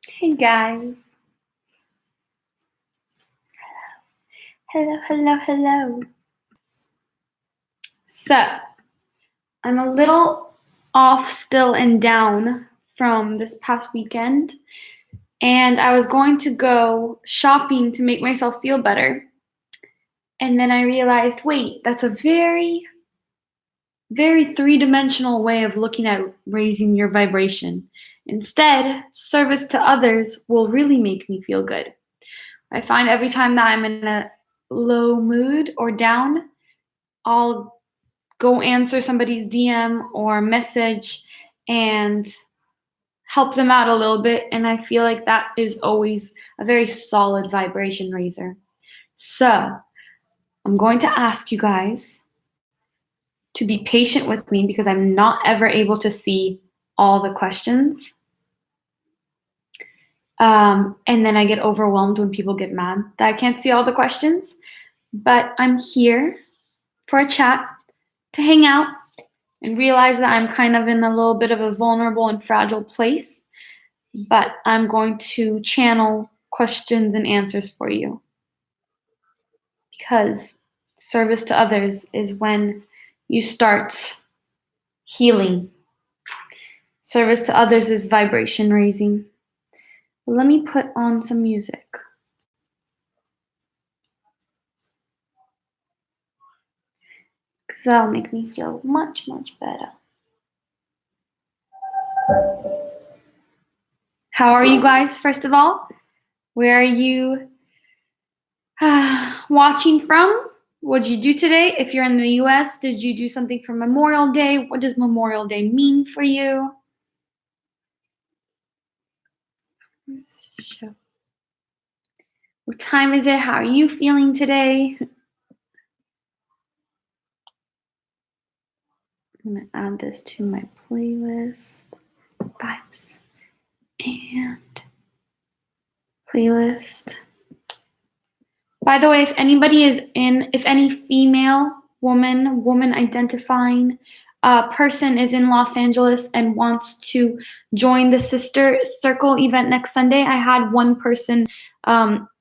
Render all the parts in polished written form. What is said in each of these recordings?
Hey guys. Hello. So, I'm a little off still and down from this past weekend, and I was going to go shopping to make myself feel better. And then I realized, wait, that's a very, very three-dimensional way of looking at raising your vibration. Instead, service to others will really make me feel good. I find every time that I'm in a low mood or down, I'll go answer somebody's DM or message and help them out a little bit. And I feel like that is always a very solid vibration raiser. So I'm going to ask you guys to be patient with me because I'm not ever able to see all the questions. And then I get overwhelmed when people get mad that I can't see all the questions. But I'm here for a chat, to hang out, and realize that I'm kind of in a little bit of a vulnerable and fragile place. But I'm going to channel questions and answers for you. Because service to others is when you start healing. Service to others is vibration raising. Let me put on some music. Because that'll make me feel much, much better. How are you guys, first of all? Where are you watching from? What did you do today? If you're in the US, did you do something for Memorial Day? What does Memorial Day mean for you? What time is it? How are you feeling today? I'm going to add this to my playlist. Vibes. And playlist. By the way, if any female, woman identifying person is in Los Angeles and wants to join the Sister Circle event next Sunday, I had one person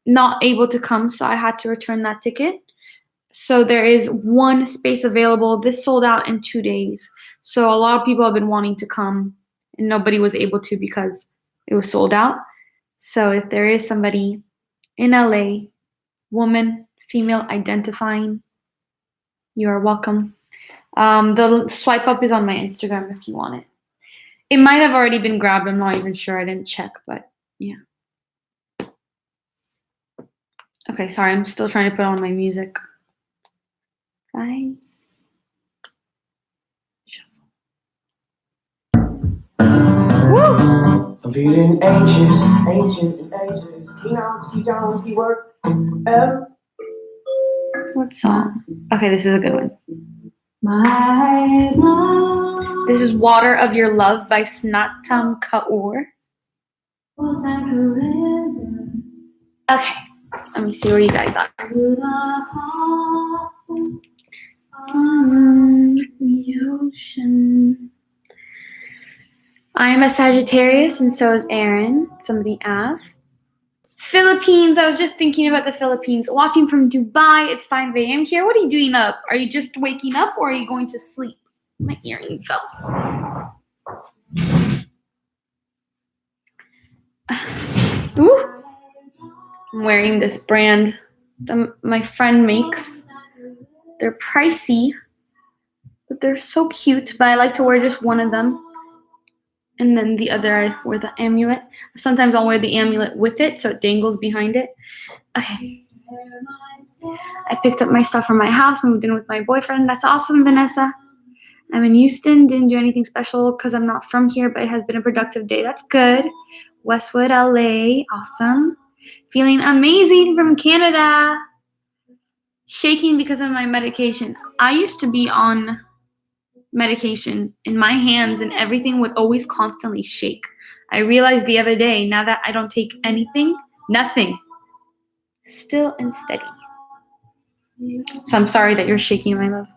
not able to come, so I had to return that ticket. So there is one space available. This sold out in 2 days. So a lot of people have been wanting to come, and nobody was able to because it was sold out. So if there is somebody in LA, woman, female identifying, you are welcome. The swipe up is on my Instagram if you want it. It might have already been grabbed. I'm not even sure. I didn't check, but yeah. Okay, sorry. I'm still trying to put on my music. Vibes. Woo! I'm feeling anxious, ancient and ageless. Keep down, keep work. What song? Okay, this is a good one. My love. This is Water of Your Love by Snatam Kaur. Okay, let me see where you guys are. The ocean. I am a Sagittarius and so is Aaron. Somebody asked. Philippines. I was just thinking about the Philippines. Watching from Dubai. It's 5 a.m. here. What are you doing up? Are you just waking up or are you going to sleep? My earring fell. Ooh. I'm wearing this brand that my friend makes. They're pricey, but they're so cute. But I like to wear just one of them. And then the other, I wear the amulet. Sometimes I'll wear the amulet with it, so it dangles behind it. Okay. I picked up my stuff from my house, moved in with my boyfriend. That's awesome, Vanessa. I'm in Houston. Didn't do anything special because I'm not from here, but it has been a productive day. That's good. Westwood, LA. Awesome. Feeling amazing from Canada. Shaking because of my medication. I used to be on medication in my hands and everything would always constantly shake. I realized the other day, now that I don't take anything, nothing, still and steady. So I'm sorry that you're shaking, my love.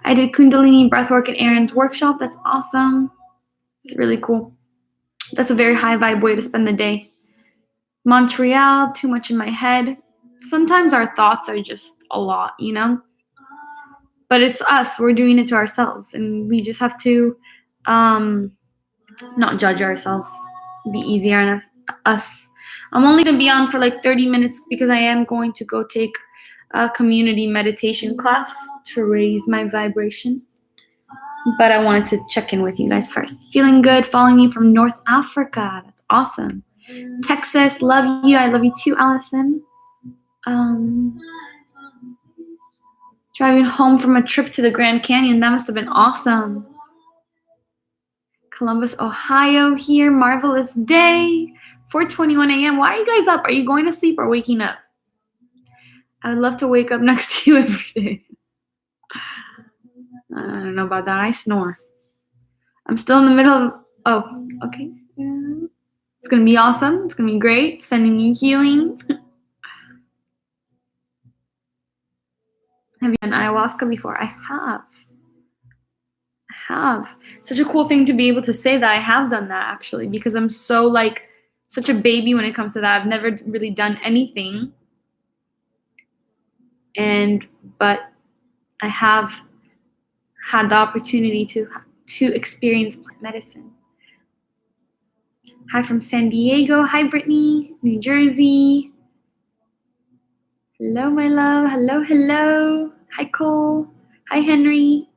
I did Kundalini breathwork at Aaron's workshop. That's awesome. It's really cool. That's a very high vibe way to spend the day. Montreal, too much in my head. Sometimes our thoughts are just a lot, you know? But it's us. We're doing it to ourselves. And we just have to not judge ourselves. Be easier on us. I'm only going to be on for like 30 minutes because I am going to go take a community meditation class to raise my vibration. But I wanted to check in with you guys first. Feeling good, following you from North Africa. That's awesome. Texas, love you. I love you too, Allison. Driving home from a trip to the Grand Canyon. That must have been awesome. Columbus, Ohio here. Marvelous day. 4:21 a.m. Why are you guys up? Are you going to sleep or waking up? I would love to wake up next to you every day. I don't know about that. I snore. I'm still in the middle of... okay. It's going to be awesome. It's going to be great. Sending you healing. Have you done ayahuasca before? I have. Such a cool thing to be able to say that I have done that, actually, because I'm so, such a baby when it comes to that. I've never really done anything. But I have had the opportunity to experience plant medicine. Hi from San Diego. Hi, Brittany. New Jersey. Hello, my love. Hello. Hi, Cole. Hi, Henry.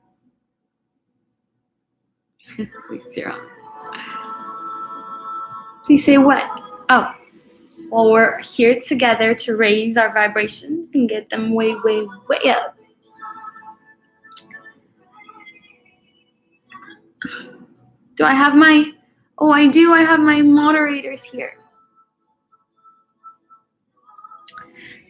Please, you're on. Please say what? Well, we're here together to raise our vibrations and get them way, way, way up. Do I have my... I do. I have my moderators here.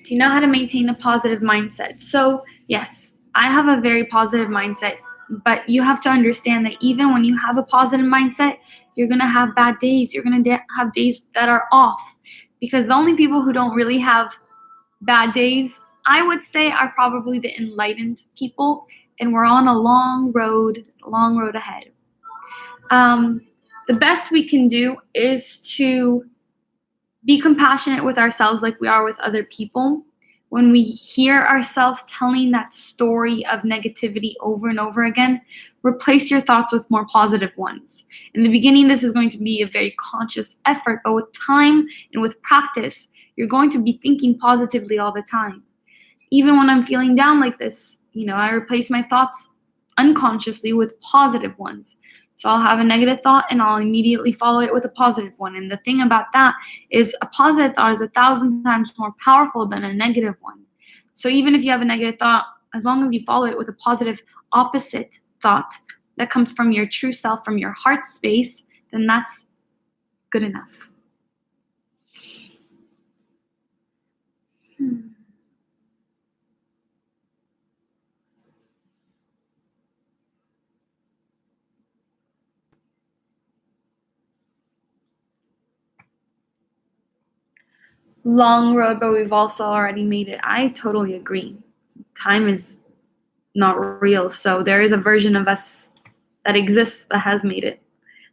Do you know how to maintain a positive mindset? So, yes, I have a very positive mindset, but you have to understand that even when you have a positive mindset, you're going to have bad days. You're going to have days that are off, because the only people who don't really have bad days, I would say, are probably the enlightened people, and we're on a long road. It's a long road ahead. The best we can do is to be compassionate with ourselves like we are with other people. When we hear ourselves telling that story of negativity over and over again, replace your thoughts with more positive ones. In the beginning, this is going to be a very conscious effort, but with time and with practice, you're going to be thinking positively all the time. Even when I'm feeling down like this, I replace my thoughts unconsciously with positive ones. So I'll have a negative thought and I'll immediately follow it with a positive one. And the thing about that is a positive thought is 1,000 times more powerful than a negative one. So even if you have a negative thought, as long as you follow it with a positive opposite thought that comes from your true self, from your heart space, then that's good enough. Long road, but we've also already made it. I totally agree. Time is not real, so there is a version of us that exists that has made it.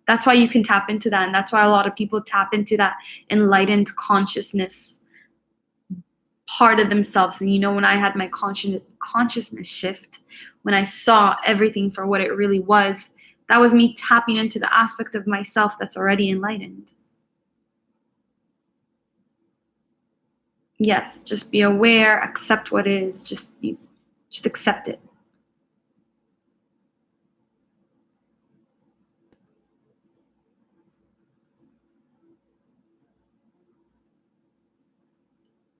That's why you can tap into that, and that's why a lot of people tap into that enlightened consciousness part of themselves. And when I had my consciousness shift, when I saw everything for what it really was, that was me tapping into the aspect of myself that's already enlightened. Yes, just be aware, accept what is, just accept it.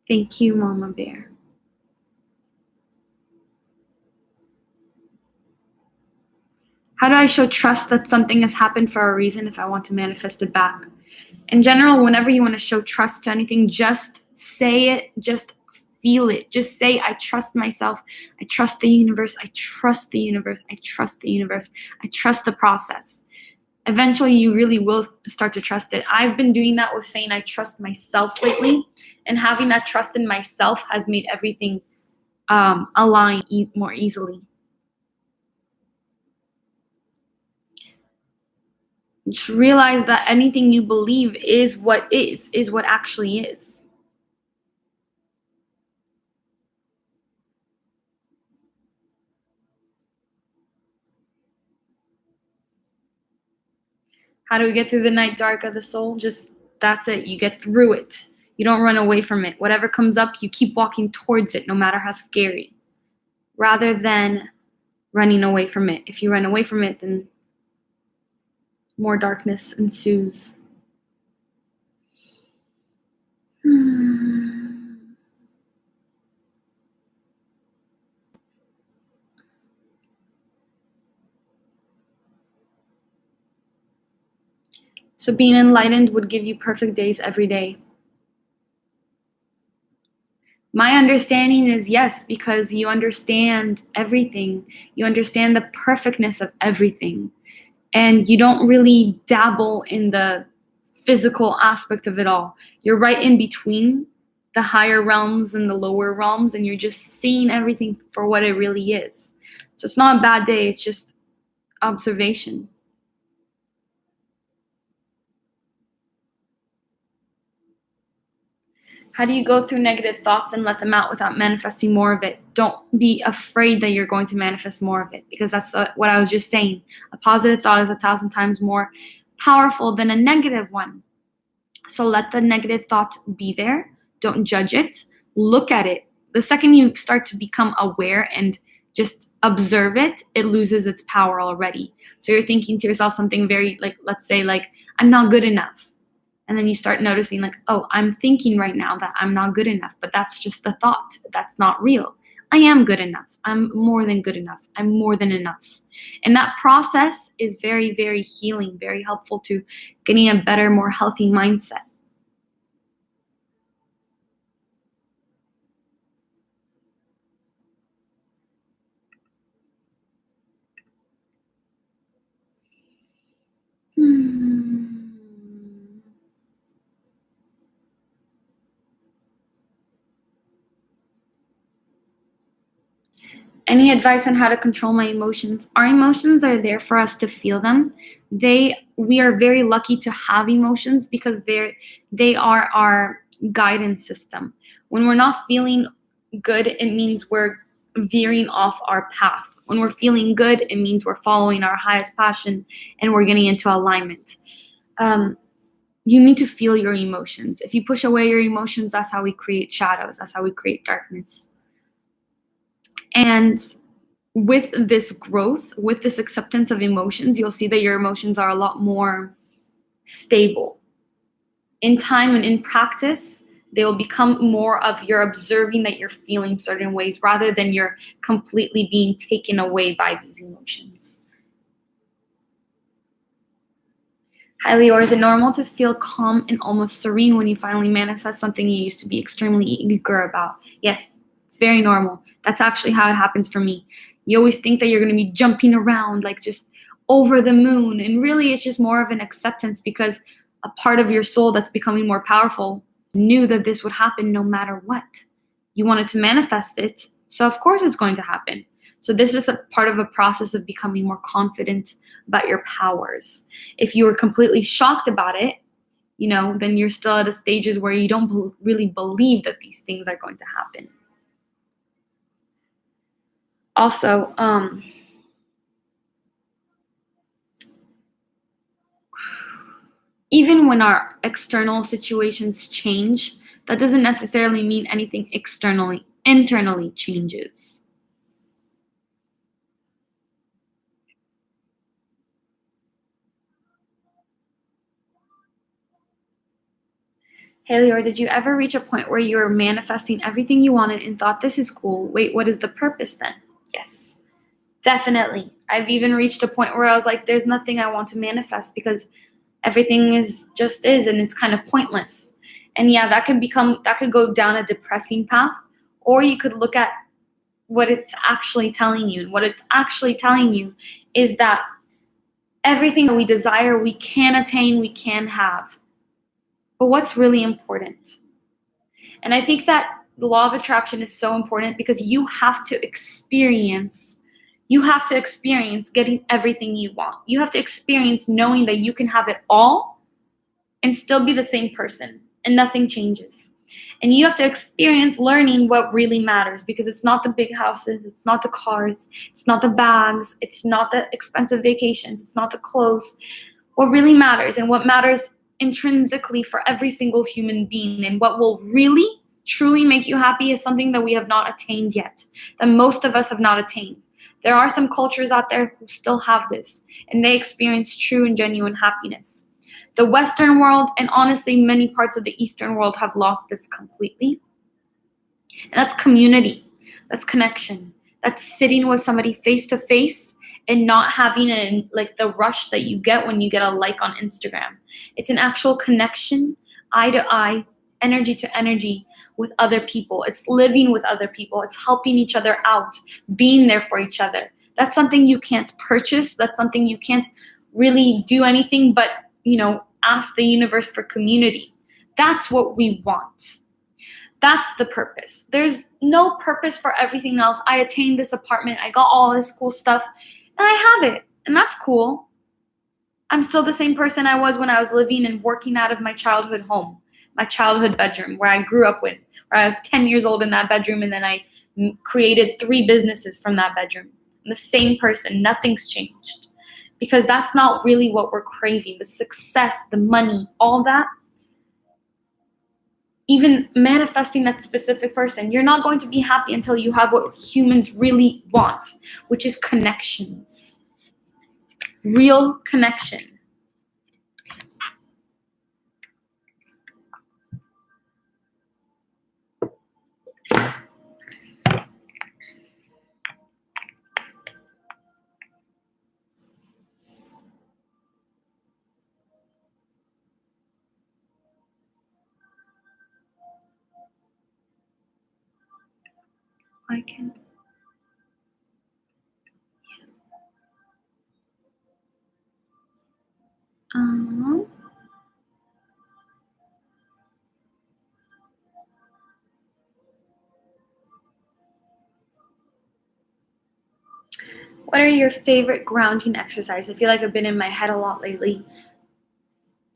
Thank you, Mama Bear. How do I show trust that something has happened for a reason if I want to manifest it back? In general, whenever you want to show trust to anything, just say it, just feel it. Just say, I trust myself. I trust the universe. I trust the universe. I trust the universe. I trust the process. Eventually, you really will start to trust it. I've been doing that with saying I trust myself lately, and having that trust in myself has made everything align more easily. Just realize that anything you believe is what actually is. How do we get through the night dark of the soul? Just, that's it. You get through it. You don't run away from it. Whatever comes up, you keep walking towards it, no matter how scary, rather than running away from it. If you run away from it, then more darkness ensues. So being enlightened would give you perfect days every day. My understanding is yes, because you understand everything. You understand the perfectness of everything. And you don't really dabble in the physical aspect of it all. You're right in between the higher realms and the lower realms, and you're just seeing everything for what it really is. So it's not a bad day, it's just observation. How do you go through negative thoughts and let them out without manifesting more of it? Don't be afraid that you're going to manifest more of it, because that's what I was just saying. A positive thought is 1,000 times more powerful than a negative one. So let the negative thought be there. Don't judge it. Look at it. The second you start to become aware and just observe it, it loses its power already. So you're thinking to yourself something very, like, let's say, like, I'm not good enough. And then you start noticing, like, oh, I'm thinking right now that I'm not good enough, but that's just the thought. That's not real. I am good enough. I'm more than good enough. I'm more than enough. And that process is very, very healing, very helpful to getting a better, more healthy mindset. Any advice on how to control my emotions? Our emotions are there for us to feel them. We are very lucky to have emotions because they are our guidance system. When we're not feeling good, it means we're veering off our path. When we're feeling good, it means we're following our highest passion and we're getting into alignment. You need to feel your emotions. If you push away your emotions, that's how we create shadows. That's how we create darkness. And with this growth, with this acceptance of emotions, you'll see that your emotions are a lot more stable. In time and in practice, they will become more of you're observing that you're feeling certain ways rather than you're completely being taken away by these emotions. Hi, Leo, is it normal to feel calm and almost serene when you finally manifest something you used to be extremely eager about? Yes, it's very normal. That's actually how it happens for me. You always think that you're going to be jumping around like just over the moon. And really, it's just more of an acceptance because a part of your soul that's becoming more powerful knew that this would happen no matter what. You wanted to manifest it. So of course it's going to happen. So this is a part of a process of becoming more confident about your powers. If you were completely shocked about it, then you're still at a stages where you don't really believe that these things are going to happen. Also, even when our external situations change, that doesn't necessarily mean anything internally changes. Hey, Leor, did you ever reach a point where you were manifesting everything you wanted and thought, this is cool? Wait, what is the purpose then? Yes, definitely. I've even reached a point where I was like, there's nothing I want to manifest because everything is and it's kind of pointless. And yeah, that could go down a depressing path, or you could look at what it's actually telling you. And what it's actually telling you is that everything that we desire, we can attain, we can have. But what's really important? And I think that the law of attraction is so important because you have to experience getting everything you want. You have to experience knowing that you can have it all and still be the same person and nothing changes. And you have to experience learning what really matters, because it's not the big houses, it's not the cars, it's not the bags, it's not the expensive vacations, it's not the clothes. What really matters, and what matters intrinsically for every single human being, and what will really truly make you happy, is something that we have not attained yet, that most of us have not attained. There are some cultures out there who still have this, and they experience true and genuine happiness. The Western world, and honestly many parts of the Eastern world, have lost this completely. And that's community, that's connection, that's sitting with somebody face to face and not having the rush that you get when you get a like on Instagram. It's an actual connection, eye to eye, energy to energy with other people. It's living with other people. It's helping each other out, being there for each other. That's something you can't purchase. That's something you can't really do anything but, ask the universe for community. That's what we want. That's the purpose. There's no purpose for everything else. I attained this apartment. I got all this cool stuff, and I have it, and that's cool. I'm still the same person I was when I was living and working out of my childhood home, my childhood bedroom, where I grew up with, where I was 10 years old in that bedroom, and then I created 3 businesses from that bedroom. I'm the same person. Nothing's changed, because that's not really what we're craving. The success, the money, all that, even manifesting that specific person, you're not going to be happy until you have what humans really want, which is connections. Real connection. I can. What are your favorite grounding exercises? I feel like I've been in my head a lot lately.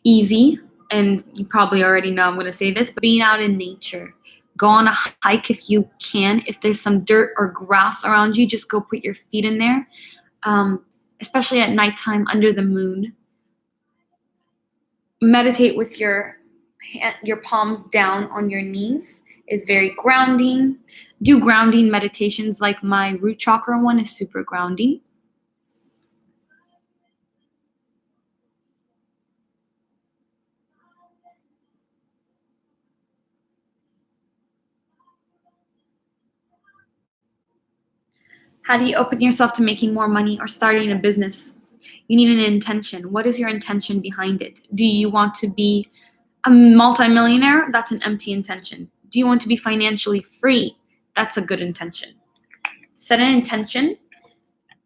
Easy, and you probably already know I'm going to say this, but being out in nature. Go on a hike if you can. If there's some dirt or grass around you, just go put your feet in there, especially at nighttime under the moon. Meditate with your palms down on your knees is very grounding. Do grounding meditations, like my root chakra one is super grounding. How do you open yourself to making more money or starting a business? You need an intention. What is your intention behind it? Do you want to be a multi-millionaire? That's an empty intention. Do you want to be financially free? That's a good intention. Set an intention,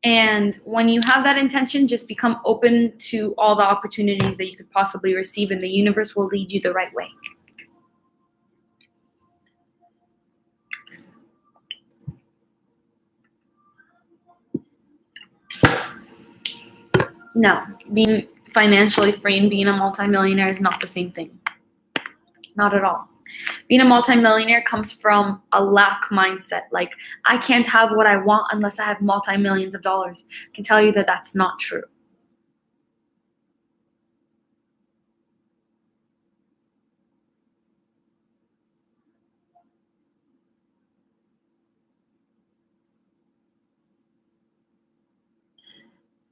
and when you have that intention, just become open to all the opportunities that you could possibly receive, and the universe will lead you the right way. No, being financially free and being a multimillionaire is not the same thing. Not at all. Being a multimillionaire comes from a lack mindset. Like, I can't have what I want unless I have multi-millions of dollars. I can tell you that that's not true.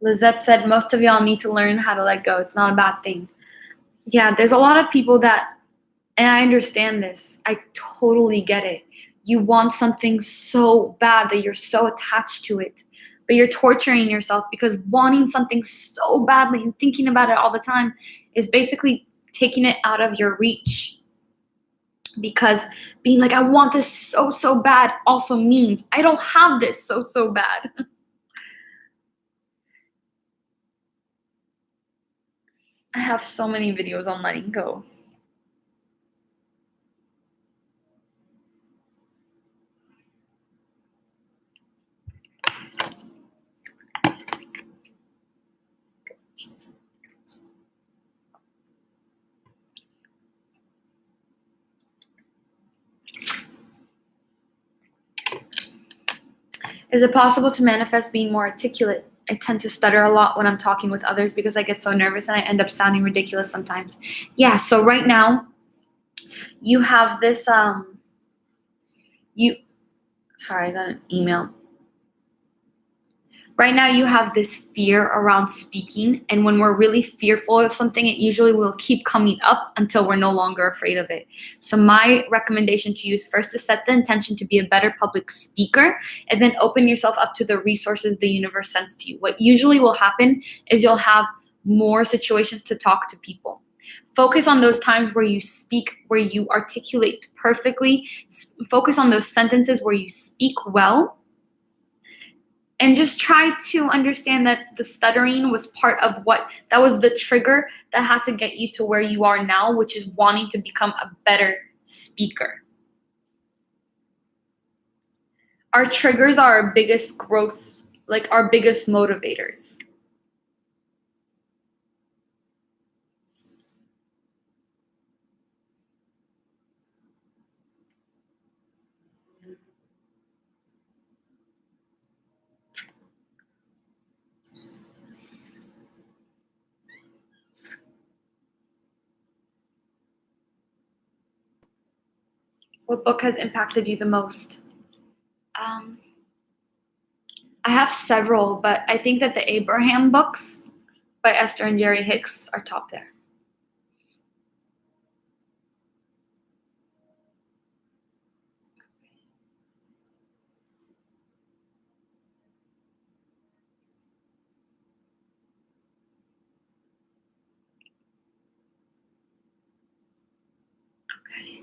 Lizette said, most of y'all need to learn how to let go. It's not a bad thing. Yeah, there's a lot of people that, and I understand this. I totally get it. You want something so bad that you're so attached to it, but you're torturing yourself, because wanting something so badly and thinking about it all the time is basically taking it out of your reach. because being like, I want this so bad also means I don't have this so bad. I have so many videos on letting go. Is it possible to manifest being more articulate? I tend to stutter a lot when I'm talking with others because I get so nervous and I end up sounding ridiculous sometimes. Yeah, so right now you have this sorry, I got an email. Right now you have this fear around speaking, and when we're really fearful of something, it usually will keep coming up until we're no longer afraid of it. So my recommendation to you is first to set the intention to be a better public speaker, and then open yourself up to the resources the universe sends to you. What usually will happen is you'll have more situations to talk to people. Focus on those times where you speak, where you articulate perfectly. Focus on those sentences where you speak well. And just try to understand that the stuttering was part of that was the trigger that had to get you to where you are now, which is wanting to become a better speaker. Our triggers are our biggest growth, like our biggest motivators. What book has impacted you the most? I have several, but I think that the Abraham books by Esther and Jerry Hicks are top there. Okay.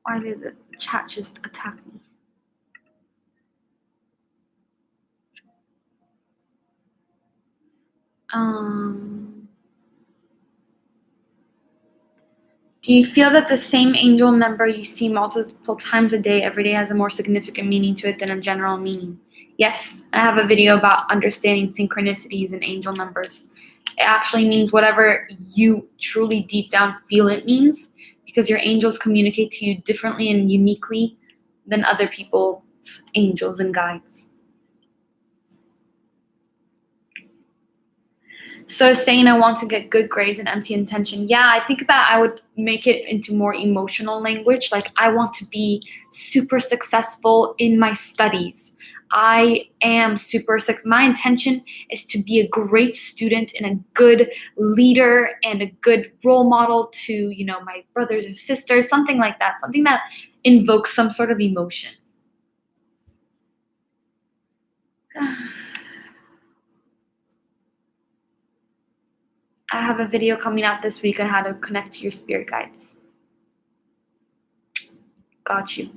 Why did the chat just attack me? Do you feel that the same angel number you see multiple times a day, every day, has a more significant meaning to it than a general meaning? Yes, I have a video about understanding synchronicities and angel numbers. It actually means whatever you truly deep down feel it means, because your angels communicate to you differently and uniquely than other people's angels and guides. So saying I want to get good grades and empty intention. Yeah, I think that I would make it into more emotional language. Like, I want to be super successful in my studies. I am my intention is to be a great student and a good leader and a good role model to, my brothers and sisters, something like that. Something that invokes some sort of emotion. I have a video coming out this week on how to connect to your spirit guides. Got you.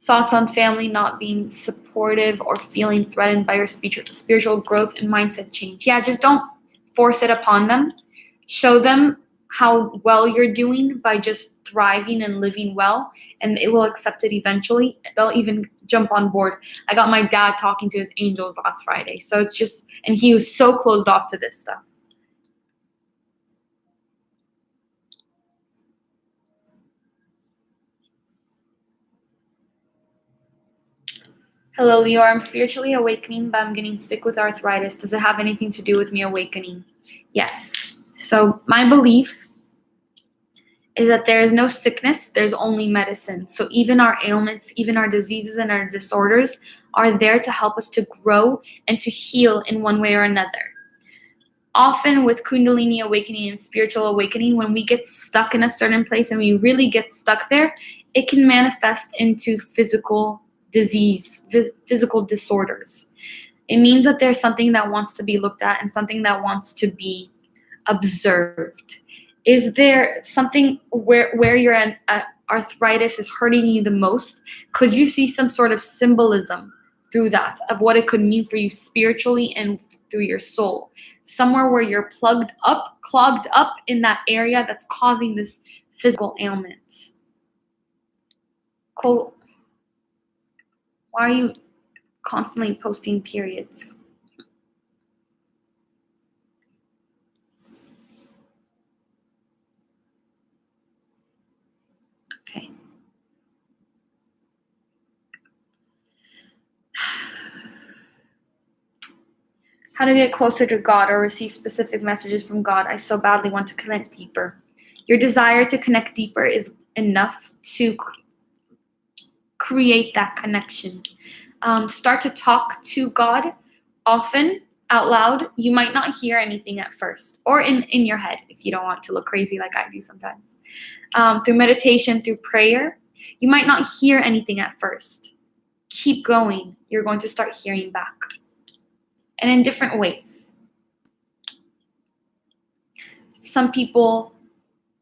Thoughts on family not being supportive or feeling threatened by your spiritual growth and mindset change. Yeah, just don't force it upon them. Show them how well you're doing by just thriving and living well, and it will accept it eventually. They'll even jump on board. I got my dad talking to his angels last Friday. So it's just, and he was so closed off to this stuff. Hello, Leo. I'm spiritually awakening, but I'm getting sick with arthritis. Does it have anything to do with me awakening? Yes. So my belief is that there is no sickness, there's only medicine. So even our ailments, even our diseases and our disorders are there to help us to grow and to heal in one way or another. Often with Kundalini awakening and spiritual awakening, when we get stuck in a certain place and we really get stuck there, it can manifest into physical disease, physical disorders. It means that there's something that wants to be looked at and something that wants to be observed. Is there something where your arthritis is hurting you the most? Could you see some sort of symbolism through that of what it could mean for you spiritually and through your soul? Somewhere where you're clogged up in that area that's causing this physical ailment. Cole, why are you constantly posting periods? Okay. How to get closer to God or receive specific messages from God. I so badly want to connect deeper. Your desire to connect deeper is enough to create that connection. Start to talk to God often out loud. You might not hear anything at first, or in your head if you don't want to look crazy like I do sometimes. Through meditation, through prayer, you might not hear anything at first. Keep going. You're going to start hearing back. And in different ways. Some people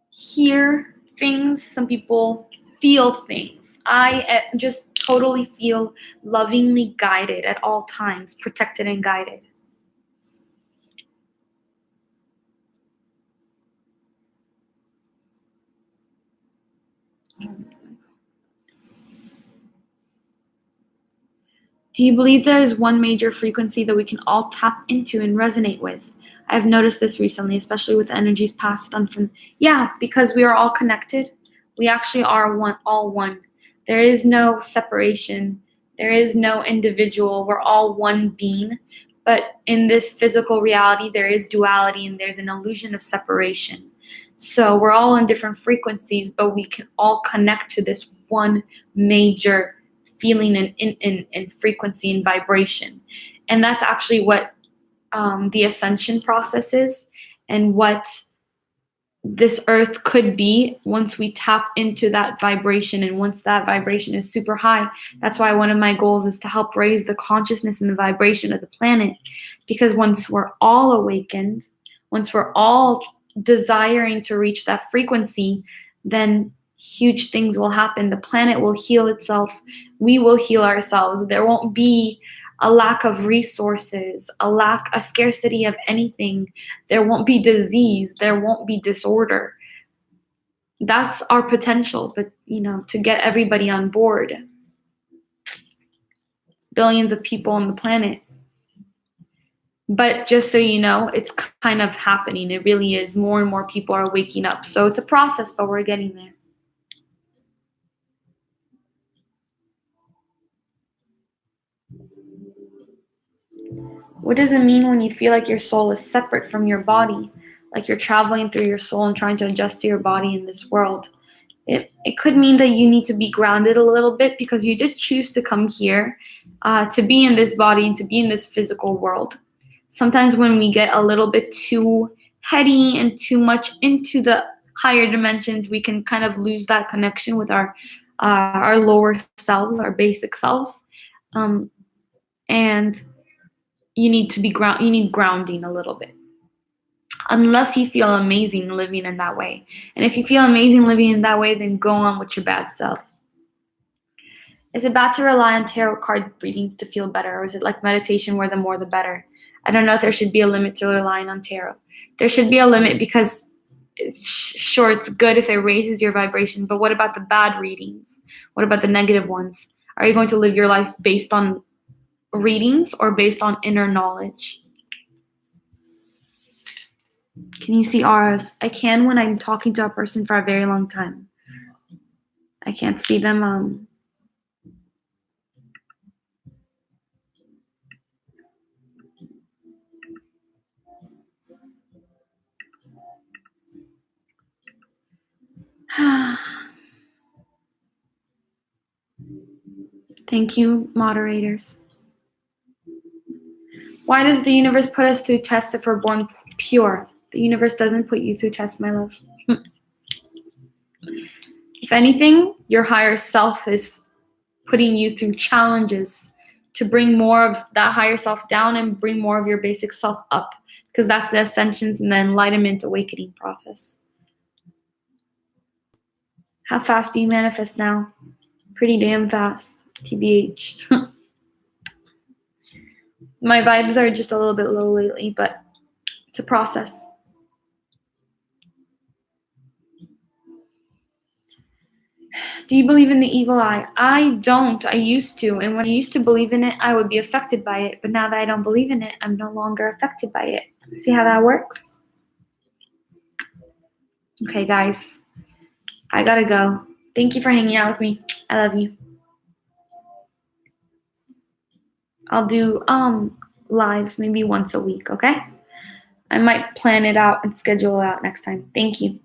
hear things, some people feel things. I just totally feel lovingly guided at all times, protected and guided. Do you believe there is one major frequency that we can all tap into and resonate with? I've noticed this recently, especially with energies passed on from, because we are all connected. We actually are all one. There is no separation. There is no individual. We're all one being. But in this physical reality, there is duality and there's an illusion of separation. So we're all on different frequencies, but we can all connect to this one major feeling and frequency and vibration. And that's actually what the ascension process is, and what this earth could be once we tap into that vibration. And once that vibration is super high, that's why one of my goals is to help raise the consciousness and the vibration of the planet. Because once we're all awakened, once we're all desiring to reach that frequency, then huge things will happen. The planet will heal itself. We will heal ourselves. There won't be a lack of resources, a scarcity of anything. There won't be disease. There won't be disorder. That's our potential, but to get everybody on board. Billions of people on the planet. But just so you know, it's kind of happening. It really is. More and more people are waking up. So it's a process, but we're getting there. What does it mean when you feel like your soul is separate from your body? Like you're traveling through your soul and trying to adjust to your body in this world? It could mean that you need to be grounded a little bit, because you did choose to come here to be in this body and to be in this physical world. Sometimes when we get a little bit too heady and too much into the higher dimensions, we can kind of lose that connection with our lower selves, our basic selves. And you need to you need grounding a little bit. Unless you feel amazing living in that way. And if you feel amazing living in that way, then go on with your bad self. Is it bad to rely on tarot card readings to feel better? Or is it like meditation where the more the better? I don't know if there should be a limit to relying on tarot. There should be a limit, because sure, it's good if it raises your vibration, but what about the bad readings? What about the negative ones? Are you going to live your life based on readings or based on inner knowledge? Can you see auras? I can when I'm talking to a person for a very long time. I can't see them. Thank you, moderators. Why does the universe put us through tests if we're born pure? The universe doesn't put you through tests, my love. If anything, your higher self is putting you through challenges to bring more of that higher self down and bring more of your basic self up, because that's the ascensions and the enlightenment awakening process. How fast do you manifest now? Pretty damn fast, TBH. My vibes are just a little bit low lately, but it's a process. Do you believe in the evil eye? I don't. I used to. And when I used to believe in it, I would be affected by it. But now that I don't believe in it, I'm no longer affected by it. See how that works? Okay, guys. I gotta go. Thank you for hanging out with me. I love you. I'll do lives maybe once a week, okay? I might plan it out and schedule it out next time. Thank you.